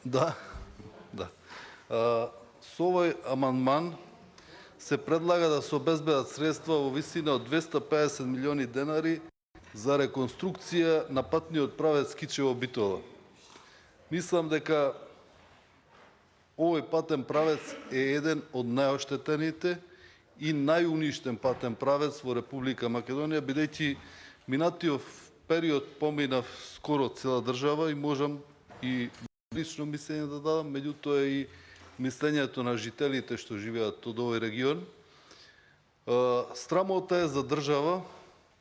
Да, да. Со овој амандман се предлага да се обезбедат средства во висина од 250 милиони денари за реконструкција на патниот правец Кичево-Битола. Мислам дека овој патен правец е еден од најоштетените и најуништен патен правец во Република Македонија, бидејќи минатиот период поминав скоро цела држава и можам и лично мислење да дадам, меѓутоа и мислењето на жителите што живеат од овој регион. Срамота е за држава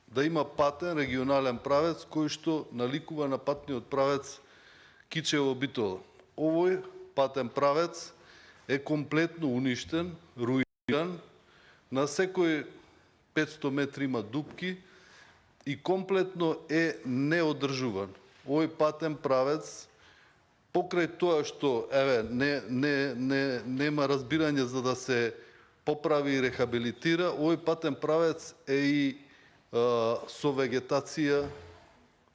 да има патен регионален правец кој што наликува на патниот правец Кичево-Битола. Овој патен правец е комплетно уништен, руиниран, на секој 500 метри има дупки и комплетно е неодржуван. Овој патен правец, покрај тоа што нема разбирање за да се поправи и рехабилитира, овој патен правец е и со вегетација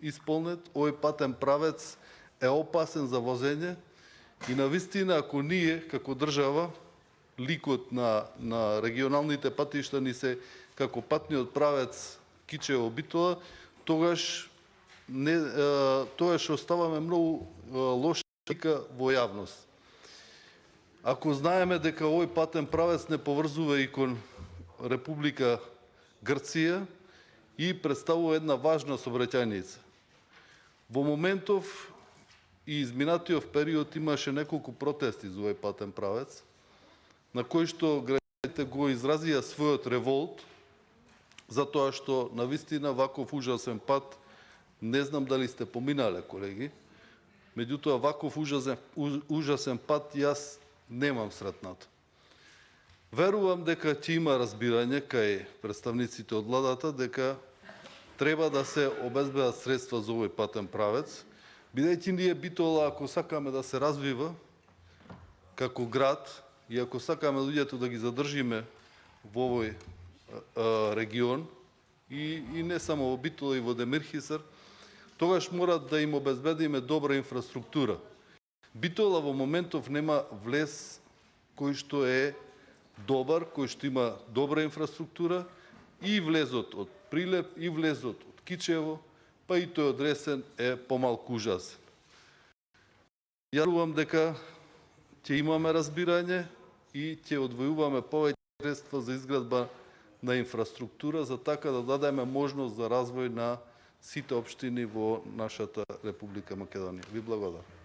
исполнет. Овој патен правец е опасен за возење и навистина ако ние како држава ликот на регионалните патишта ни се како патниот правец Кичево-Битола, тогаш оставаме многу лоша слика во јавност. Ако знаеме дека овој патен правец не поврзува и кон Република Грција и представува една важна сообраќајница. Во моментов и изминатиот период имаше неколку протести за овој патен правец, на кои што граѓаните го изразија својот револт, затоа што навистина ваков ужасен пат, не знам дали сте поминале, колеги, меѓутоа ваков ужасен пат јас немам сретнато. Верувам дека ќе има разбирање кај представниците од владата дека треба да се обезбедат средства за овој патен правец, бидејќи ние Битола, ако сакаме да се развива како град и ако сакаме луѓето да ги задржиме во овој регион и не само во Битола и во Демирхисар, тогаш мора да им обезбедиме добра инфраструктура. Битола во моментов нема влез кој што е добар, кој што има добра инфраструктура, и влезот од Прилеп, и влезот од Кичево, па и тој од Ресен е помалку ужасен. Ја верувам дека ќе имаме разбирање и ќе одвојуваме повеќе средства за изградба на инфраструктура, за така да дадеме можност за развој на сите општини во нашата Република Македонија. Ви благодарам.